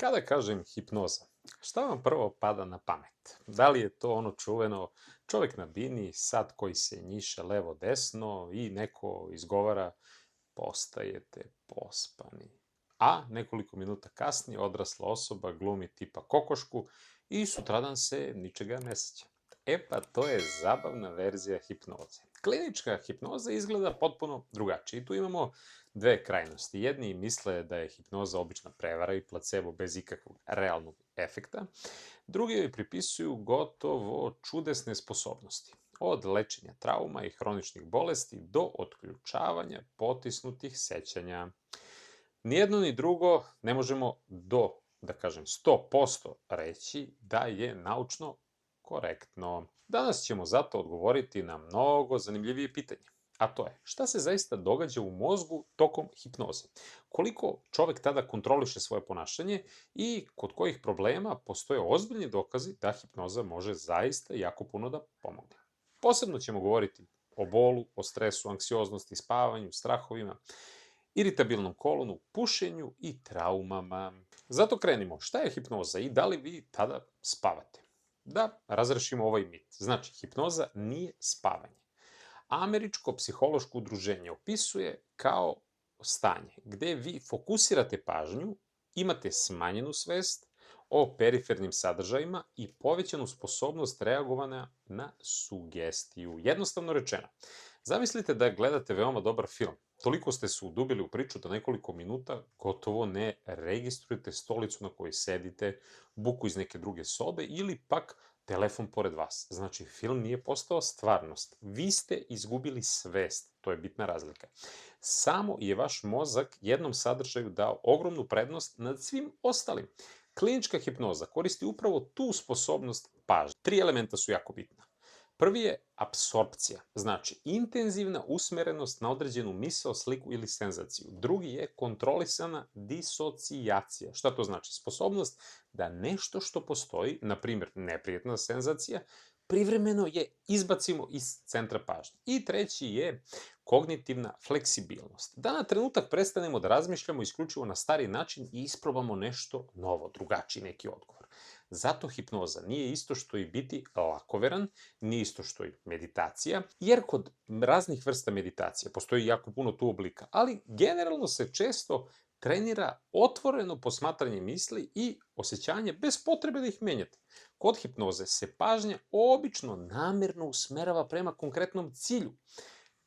Kada kažem hipnoza, šta vam prvo pada na pamet? Da li je to ono čuveno čovjek na bini, sat koji se njiše levo-desno i neko izgovara postajete pospani. A nekoliko minuta kasnije odrasla osoba glumi tipa kokošku i sutradan se ničega ne sjeća. E pa to je zabavna verzija hipnoze. Klinička hipnoza izgleda potpuno drugačije. I tu imamo dve krajnosti. Jedni misle da je hipnoza obična prevara i placebo bez ikakvog realnog efekta. Drugi joj pripisuju gotovo čudesne sposobnosti. Od lečenja trauma i hroničnih bolesti do otključavanja potisnutih sećanja. Nijedno ni drugo ne možemo da kažem, 100% reći da je naučno korektno. Danas ćemo zato odgovoriti na mnogo zanimljivije pitanje. A to je, šta se zaista događa u mozgu tokom hipnoze? Koliko čovek tada kontroliše svoje ponašanje i kod kojih problema postoje ozbiljni dokazi da hipnoza može zaista jako puno da pomogne. Posebno ćemo govoriti o bolu, o stresu, anksioznosti, spavanju, strahovima, iritabilnom kolonu, pušenju i traumama. Zato krenimo. Šta je hipnoza i da li vi tada spavate? Da razrešimo ovaj mit. Znači, hipnoza nije spavanje. Američko psihološko udruženje opisuje kao stanje gde vi fokusirate pažnju, imate smanjenu svest o perifernim sadržajima i povećanu sposobnost reagovanja na sugestiju. Jednostavno rečeno, zamislite da gledate veoma dobar film. Toliko ste se udubili u priču da nekoliko minuta gotovo ne registrujete stolicu na kojoj sedite, buku iz neke druge sobe ili pak telefon pored vas. Znači, film nije postao stvarnost. Vi ste izgubili svest. To je bitna razlika. Samo je vaš mozak jednom sadržaju dao ogromnu prednost nad svim ostalim. Klinička hipnoza koristi upravo tu sposobnost pažnje. Tri elementa su jako bitna. Prvi je apsorpcija, znači intenzivna usmerenost na određenu misao, sliku ili senzaciju. Drugi je kontrolisana disocijacija. Šta to znači? Sposobnost da nešto što postoji, na primjer neprijetna senzacija, privremeno je izbacimo iz centra pažnje. I treći je kognitivna fleksibilnost. Da na trenutak prestanemo da razmišljamo isključivo na stari način i isprobamo nešto novo, drugačiji neki odgovor. Zato hipnoza nije isto što i biti lakoveran, nije isto što i meditacija, jer kod raznih vrsta meditacija postoji jako puno tu oblika, ali generalno se često trenira otvoreno posmatranje misli i osjećanje bez potrebe da ih menjate. Kod hipnoze se pažnja obično namerno usmerava prema konkretnom cilju.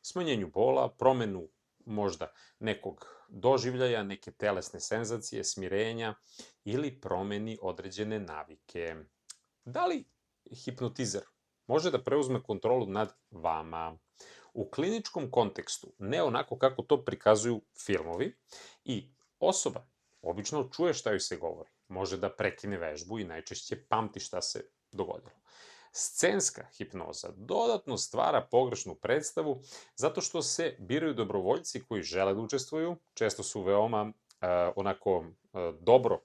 Smanjenju bola, promenu možda nekog doživljaja, neke telesne senzacije, smirenja ili promeni određene navike. Da li hipnotizer može da preuzme kontrolu nad vama? U kliničkom kontekstu, ne onako kako to prikazuju filmovi, i osoba obično čuje šta joj se govori, može da prekine vežbu i najčešće pamti šta se dogodilo. Scenska hipnoza dodatno stvara pogrešnu predstavu zato što se biraju dobrovoljci koji žele da učestvuju, često su veoma dobro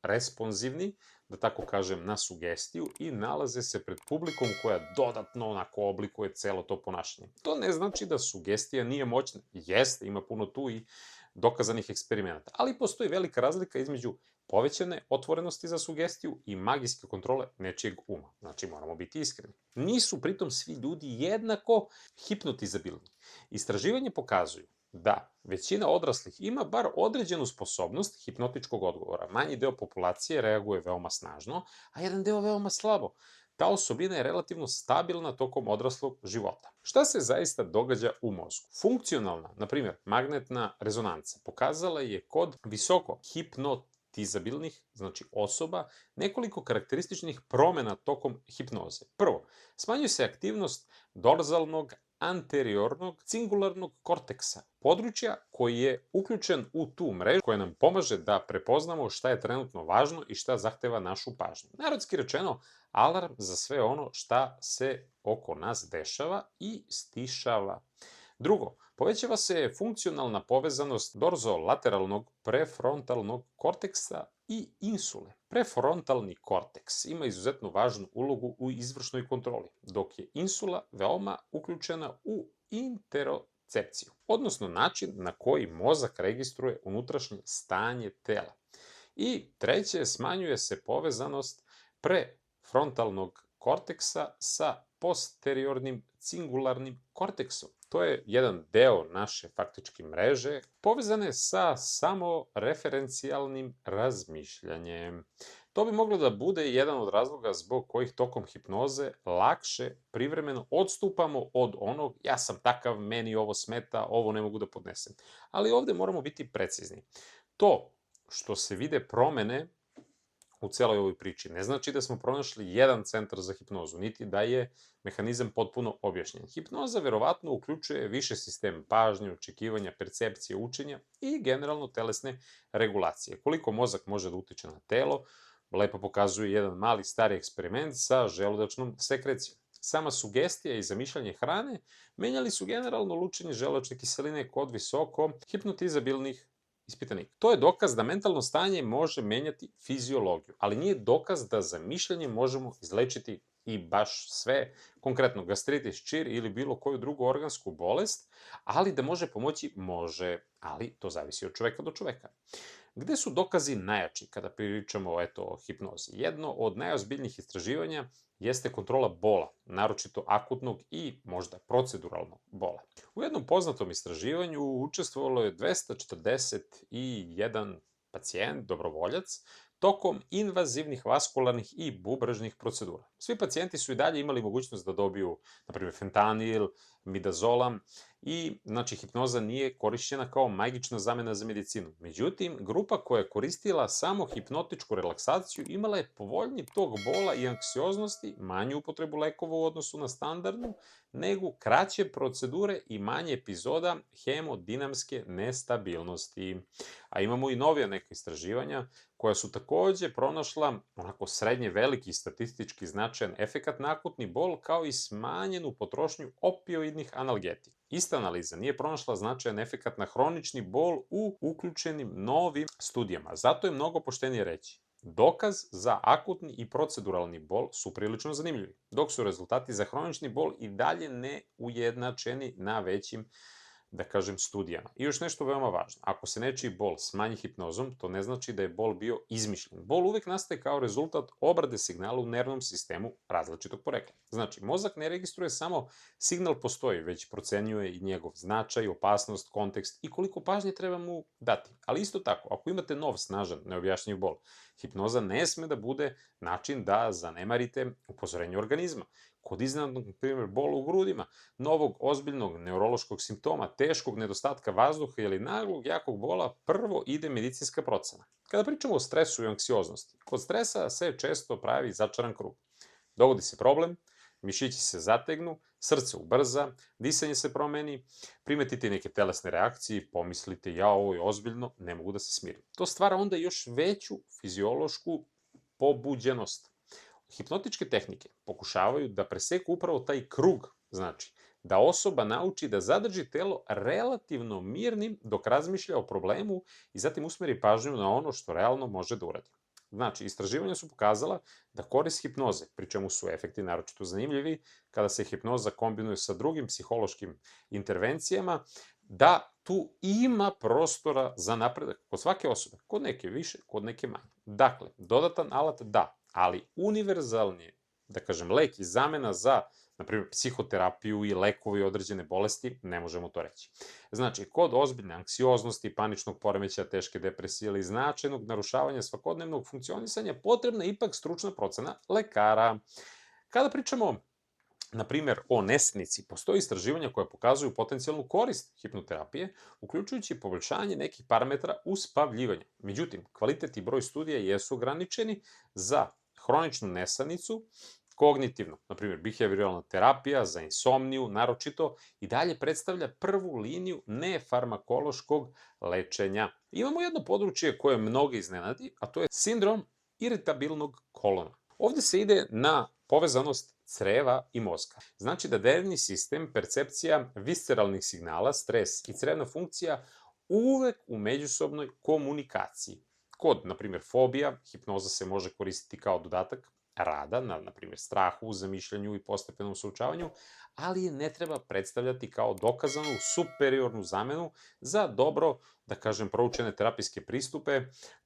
responsivni, da tako kažem, na sugestiju i nalaze se pred publikom koja dodatno oblikuje celo to ponašanje. To ne znači da sugestija nije moćna. Jeste, ima puno tu i dokazanih eksperimenata, ali postoji velika razlika između povećane otvorenosti za sugestiju i magijske kontrole nečijeg uma. Znači, moramo biti iskreni. Nisu pritom svi ljudi jednako hipnotizabilni. Istraživanje pokazuju da većina odraslih ima bar određenu sposobnost hipnotičkog odgovora. Manji deo populacije reaguje veoma snažno, a jedan deo veoma slabo. Ta osobina je relativno stabilna tokom odraslog života. Šta se zaista događa u mozgu? Funkcionalna, na primjer, magnetna rezonanca pokazala je kod visoko hipnotizabilnih, znači osoba, nekoliko karakterističnih promena tokom hipnoze. Prvo, smanjuje se aktivnost dorzalnog anteriornog cingularnog korteksa, područja koji je uključen u tu mrežu koja nam pomaže da prepoznamo šta je trenutno važno i šta zahteva našu pažnju. Narodski rečeno, alarm za sve ono šta se oko nas dešava i stišava. Drugo, povećava se funkcionalna povezanost dorzolateralnog prefrontalnog korteksa i insule. Prefrontalni korteks ima izuzetno važnu ulogu u izvršnoj kontroli, dok je insula veoma uključena u interocepciju, odnosno način na koji mozak registruje unutrašnje stanje tela. I treće, smanjuje se povezanost prefrontalnog korteksa sa posteriornim cingularnim korteksom. To je jedan deo naše faktički mreže povezane sa samoreferencijalnim razmišljanjem. To bi moglo da bude jedan od razloga zbog kojih tokom hipnoze lakše privremeno odstupamo od onog ja sam takav, meni ovo smeta, ovo ne mogu da podnesem. Ali ovde moramo biti precizni. To što se vide promene u celoj ovoj priči ne znači da smo pronašli jedan centar za hipnozu, niti da je mehanizam potpuno objašnjen. Hipnoza verovatno uključuje više sistema pažnje, očekivanja, percepcije, učenja i generalno telesne regulacije. Koliko mozak može da utiče na telo, lepo pokazuje jedan mali stari eksperiment sa želudačnom sekrecijom. Sama sugestija i zamišljanje hrane menjali su generalno lučenje želudačne kiseline kod visoko hipnotizabilnih ispitanika. To je dokaz da mentalno stanje može menjati fiziologiju, ali nije dokaz da zamišljanjem možemo izlečiti i baš sve, konkretno gastritis, čir ili bilo koju drugu organsku bolest, ali da može pomoći, može, ali to zavisi od čoveka do čoveka. Gde su dokazi najjači kada pričamo o hipnozi? Jedno od najozbiljnijih istraživanja jeste kontrola bola, naročito akutnog i možda proceduralnog bola. U jednom poznatom istraživanju učestvovalo je 241 pacijent, dobrovoljac, tokom invazivnih vaskularnih i bubrežnih procedura. Svi pacijenti su i dalje imali mogućnost da dobiju, na primjer, fentanil, midazolam i, znači, hipnoza nije korišćena kao magična zamena za medicinu. Međutim, grupa koja je koristila samo hipnotičku relaksaciju imala je povoljniji tok bola i anksioznosti, manju upotrebu lekova u odnosu na standardnu, nego kraće procedure i manje epizoda hemodinamske nestabilnosti. A imamo i novija neka istraživanja koja su takođe pronašla onako srednje veliki statistički značajan efekat na akutni bol kao i smanjenu potrošnju opioidnih analgetika. Ista analiza nije pronašla značajan efekat na hronični bol u uključenim novim studijama. Zato je mnogo poštenije reći. Dokaz za akutni i proceduralni bol su prilično zanimljivi, dok su rezultati za hronični bol i dalje neujednačeni na većim, da kažem, studijama. I još nešto veoma važno. Ako se nečiji bol smanji hipnozom, to ne znači da je bol bio izmišljen. Bol uvek nastaje kao rezultat obrade signala u nervnom sistemu različitog porekla. Znači, mozak ne registruje samo signal postoji, već procenjuje i njegov značaj, opasnost, kontekst i koliko pažnje treba mu dati. Ali isto tako, ako imate nov, snažan, neobjašnjiv bol, hipnoza ne sme da bude način da zanemarite upozorenje organizma. Kod iznenadnog, na primjer, bola u grudima, novog ozbiljnog neurološkog simptoma, teškog nedostatka vazduha ili naglog jakog bola, prvo ide medicinska procena. Kada pričamo o stresu i anksioznosti, kod stresa se često pravi začaran krug. Dogodi se problem, mišići se zategnu, srce ubrza, disanje se promeni, primetite neke telesne reakcije, pomislite ja ovo je ozbiljno, ne mogu da se smirim. To stvara onda još veću fiziološku pobuđenost. Hipnotičke tehnike pokušavaju da preseku upravo taj krug, znači da osoba nauči da zadrži telo relativno mirnim dok razmišlja o problemu i zatim usmeri pažnju na ono što realno može da uradi. Znači, istraživanja su pokazala da korist hipnoze, pri čemu su efekti naročito zanimljivi, kada se hipnoza kombinuje sa drugim psihološkim intervencijama, da tu ima prostora za napredak kod svake osobe, kod neke više, kod neke manje. Dakle, dodatan alat da, ali univerzalni, da kažem, lek i zamena za, na primjer, psihoterapiju i lekovi određene bolesti, ne možemo to reći. Znači, kod ozbiljne anksioznosti, paničnog poremećaja, teške depresije ili značajnog narušavanja svakodnevnog funkcionisanja, potrebna je ipak stručna procena lekara. Kada pričamo, na primjer, o nesanici, postoje istraživanja koja pokazuju potencijalnu korist hipnoterapije, uključujući poboljšanje nekih parametara uspavljivanja. Međutim, kvalitet i broj studija jesu ograničeni za hroničnu nesanicu, kognitivno, na primjer, behavioralna terapija za insomniju, naročito, i dalje predstavlja prvu liniju nefarmakološkog lečenja. Imamo jedno područje koje mnoge iznenadi, a to je sindrom iritabilnog kolona. Ovde se ide na povezanost creva i mozga. Znači da nervni sistem, percepcija visceralnih signala, stres i crevna funkcija uvek u međusobnoj komunikaciji. Kod, na primjer, fobija, hipnoza se može koristiti kao dodatak rada, na primjer, strahu, zamišljanju i postepenom suočavanju, ali je ne treba predstavljati kao dokazanu superiornu zamenu za dobro, da kažem, proučene terapijske pristupe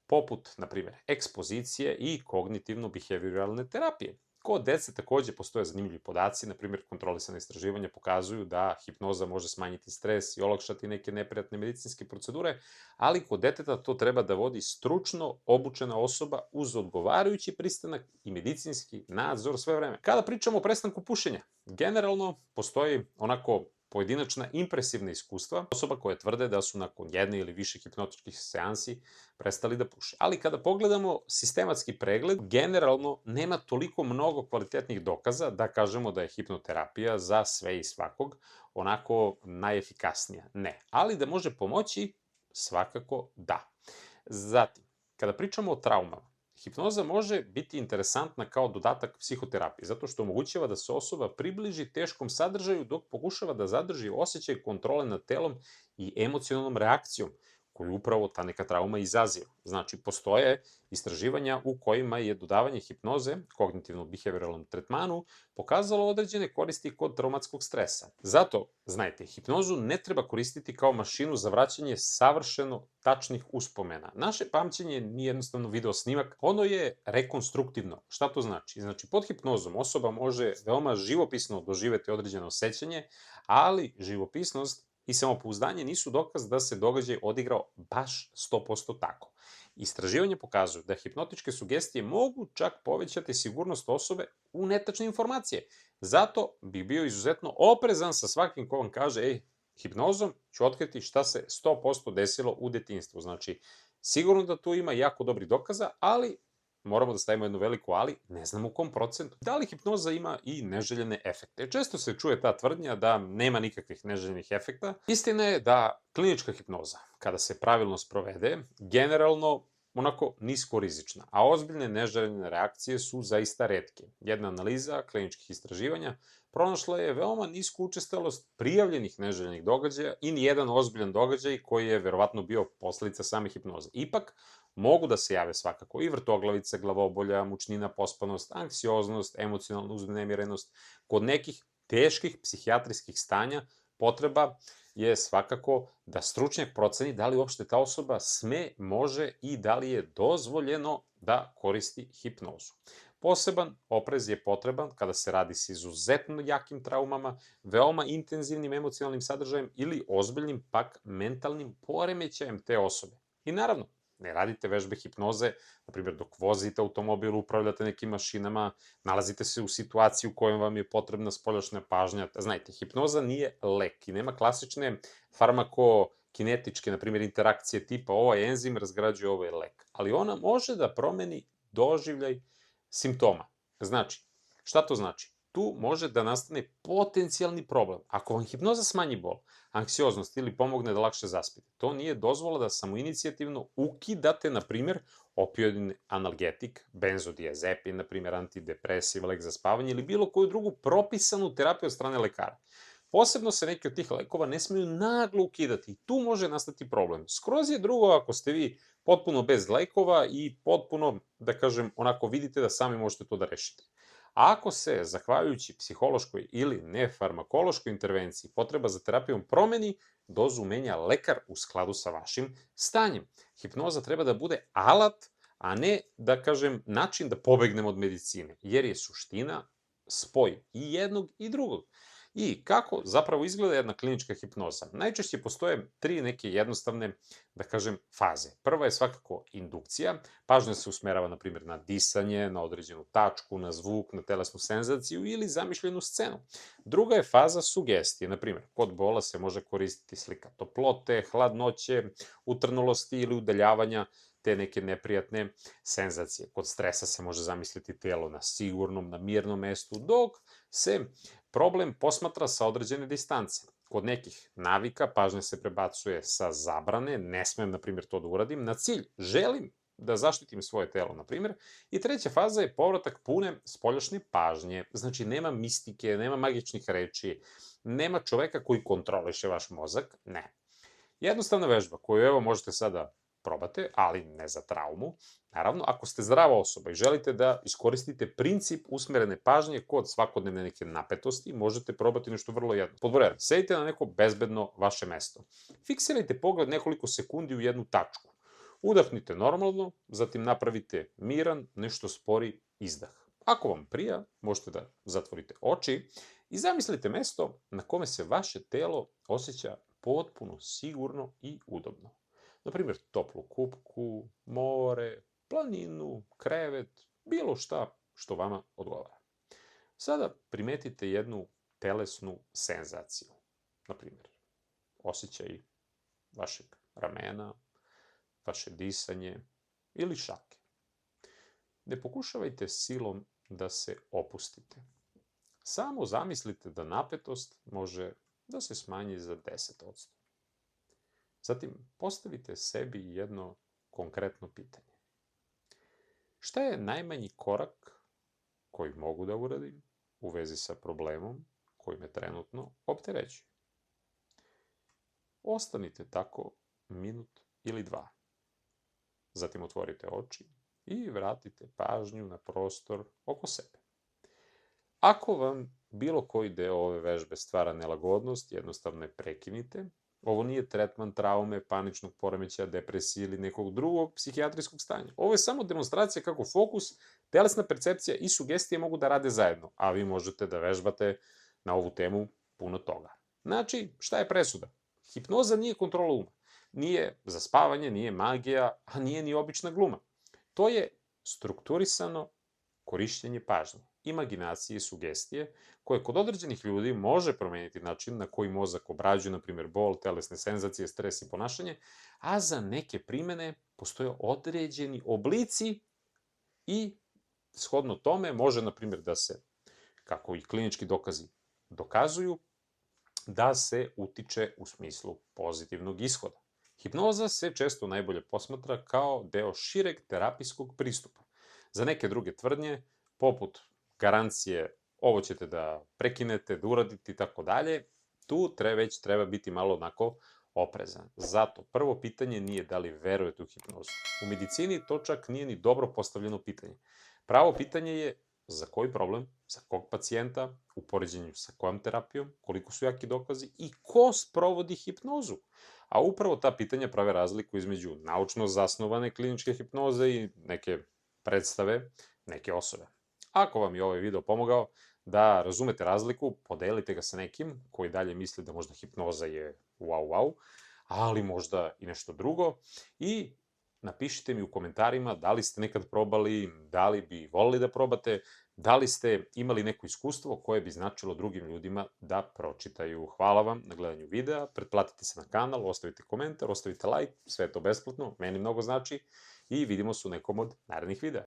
poput, na primjer, ekspozicije i kognitivno-behavioralne terapije. Kod dece takođe postoje zanimljivi podaci, na primjer, kontrolisane istraživanja pokazuju da hipnoza može smanjiti stres i olakšati neke neprijatne medicinske procedure, ali kod deteta to treba da vodi stručno obučena osoba uz odgovarajući pristanak i medicinski nadzor sve vreme. Kada pričamo o prestanku pušenja, generalno postoji onako pojedinačna impresivna iskustva osoba koje tvrde da su nakon jedne ili više hipnotičkih seansi prestali da puše. Ali kada pogledamo sistematski pregled, generalno nema toliko mnogo kvalitetnih dokaza da kažemo da je hipnoterapija za sve i svakog onako najefikasnija. Ne, ali da može pomoći, svakako da. Zatim, kada pričamo o traumama, hipnoza može biti interesantna kao dodatak psihoterapiji, zato što omogućava da se osoba približi teškom sadržaju dok pokušava da zadrži osjećaj kontrole nad telom i emocionalnom reakcijom koju upravo ta neka trauma izaziva. Znači, postoje istraživanja u kojima je dodavanje hipnoze, kognitivno-behavioralnom tretmanu, pokazalo određene koristi kod traumatskog stresa. Zato, znajte, hipnozu ne treba koristiti kao mašinu za vraćanje savršeno tačnih uspomena. Naše pamćenje nije jednostavno video snimak, ono je rekonstruktivno. Šta to znači? Znači, pod hipnozom osoba može veoma živopisno doživeti određeno osjećanje, ali živopisnost i samopouzdanje nisu dokaz da se događaj odigrao baš 100% tako. Istraživanje pokazuju da hipnotičke sugestije mogu čak povećati sigurnost osobe u netačne informacije. Zato bih bio izuzetno oprezan sa svakim ko vam kaže, hipnozom ću otkriti šta se 100% desilo u detinjstvu. Znači, sigurno da tu ima jako dobri dokaza, ali moramo da stavimo jednu veliku ali, ne znam u kom procentu. Da li hipnoza ima i neželjene efekte? Često se čuje ta tvrdnja da nema nikakvih neželjenih efekta. Istina je da klinička hipnoza, kada se pravilno sprovede, generalno onako niskorizična, a ozbiljne neželjene reakcije su zaista retke. Jedna analiza kliničkih istraživanja pronašla je veoma nisku učestalost prijavljenih neželjenih događaja i nijedan ozbiljan događaj koji je verovatno bio posledica same hipnoze. Ipak, mogu da se jave svakako i vrtoglavice, glavobolja, mučnina, pospanost, anksioznost, emocionalna uznemirenost. Kod nekih teških psihijatrijskih stanja potreba je svakako da stručnjak proceni da li uopšte ta osoba sme, može i da li je dozvoljeno da koristi hipnozu. Poseban oprez je potreban kada se radi sa izuzetno jakim traumama, veoma intenzivnim emocionalnim sadržajem ili ozbiljnim pak mentalnim poremećajem te osobe. I naravno, ne radite vežbe hipnoze, na primjer dok vozite automobil, upravljate nekim mašinama, nalazite se u situaciji u kojoj vam je potrebna spoljašnja pažnja. Znajte, hipnoza nije lek i nema klasične farmakokinetičke, na primjer, interakcije tipa ovaj enzim razgrađuje ovaj lek, ali ona može da promeni doživljaj simptoma. Znači, šta to znači? Tu može da nastane potencijalni problem. Ako vam hipnoza smanji bol, anksioznost ili pomogne da lakše zaspite, to nije dozvola da samoinicijativno ukidate, na primjer, opioidni analgetik, benzodiazepin, na primjer, antidepresiv, lek za spavanje ili bilo koju drugu propisanu terapiju od strane lekara. Posebno se neki od tih lekova ne smeju naglo ukidati i tu može nastati problem. Skroz je drugo ako ste vi potpuno bez lekova i potpuno, da kažem, onako vidite da sami možete to da rešite. Ako se, zahvaljujući psihološkoj ili nefarmakološkoj intervenciji, potreba za terapijom promeni, dozu menja lekar u skladu sa vašim stanjem. Hipnoza treba da bude alat, a ne, da kažem, način da pobegnemo od medicine, jer je suština spoj i jednog i drugog. I kako zapravo izgleda jedna klinička hipnoza? Najčešće postoje tri neke jednostavne, da kažem, faze. Prva je svakako indukcija, pažnja se usmerava, na primjer, na disanje, na određenu tačku, na zvuk, na telesnu senzaciju ili zamišljenu scenu. Druga je faza sugestije, na primjer, kod bola se može koristiti slika toplote, hladnoće, utrnulosti ili udaljavanja, te neke neprijatne senzacije. Kod stresa se može zamisliti telo na sigurnom, na mirnom mestu, dok se problem posmatra sa određene distance. Kod nekih navika pažnja se prebacuje sa zabrane, ne smem, na primjer, to da uradim, na cilj, želim da zaštitim svoje telo, na primjer. I treća faza je povratak pune spoljašnje pažnje. Znači, nema mistike, nema magičnih reči, nema čoveka koji kontroliše vaš mozak, ne. Jednostavna vežba koju evo možete sada probate, ali ne za traumu. Naravno, ako ste zdrava osoba i želite da iskoristite princip usmerene pažnje kod svakodnevne neke napetosti, možete probati nešto vrlo jedno. Pod broj 1, sedite na neko bezbedno vaše mesto. Fiksirajte pogled nekoliko sekundi u jednu tačku. Udahnite normalno, zatim napravite miran, nešto spori izdah. Ako vam prija, možete da zatvorite oči i zamislite mesto na kome se vaše telo osjeća potpuno sigurno i udobno. Naprimjer, toplu kupku, more, planinu, krevet, bilo šta što vama odgovara. Sada primetite jednu telesnu senzaciju. Naprimjer, osjećaj vašeg ramena, vaše disanje ili šake. Ne pokušavajte silom da se opustite. Samo zamislite da napetost može da se smanji za 10%. Zatim postavite sebi jedno konkretno pitanje. Šta je najmanji korak koji mogu da uradim u vezi sa problemom koji me trenutno opterećuje? Ostanite tako minut ili dva. Zatim otvorite oči i vratite pažnju na prostor oko sebe. Ako vam bilo koji deo ove vežbe stvara nelagodnost, jednostavno je prekinite. Ovo nije tretman traume, paničnog poremećaja, depresije ili nekog drugog psihijatrijskog stanja. Ovo je samo demonstracija kako fokus, telesna percepcija i sugestije mogu da rade zajedno, a vi možete da vežbate na ovu temu puno toga. Znači, šta je presuda? Hipnoza nije kontrola uma. Nije zaspavanje, nije magija, a nije ni obična gluma. To je strukturisano korišćenje pažnje, imaginacije i sugestije, koje kod određenih ljudi može promeniti način na koji mozak obrađuje, na primjer, bol, telesne senzacije, stres i ponašanje, a za neke primene postoje određeni oblici i shodno tome može, na primjer, da se, kako i klinički dokazi dokazuju, da se utiče u smislu pozitivnog ishoda. Hipnoza se često najbolje posmatra kao deo šireg terapijskog pristupa. Za neke druge tvrdnje, poput garancije ovo ćete da prekinete, da uradite i tako dalje, tu već treba biti malo onako oprezan. Zato prvo pitanje nije da li verujete u hipnozu. U medicini to čak nije ni dobro postavljeno pitanje. Pravo pitanje je za koji problem, za kog pacijenta, u poređenju sa kojom terapijom, koliko su jaki dokazi i ko sprovodi hipnozu. A upravo ta pitanja prave razliku između naučno zasnovane kliničke hipnoze i neke predstave neke osobe. Ako vam je ovaj video pomogao da razumete razliku, podelite ga sa nekim koji dalje misli da možda hipnoza je wow, ali možda i nešto drugo i napišite mi u komentarima da li ste nekad probali, da li bi volili da probate, da li ste imali neko iskustvo koje bi značilo drugim ljudima da pročitaju. Hvala vam na gledanju videa, pretplatite se na kanal, ostavite komentar, ostavite like, sve je to besplatno, meni mnogo znači i vidimo se u nekom od narednih videa.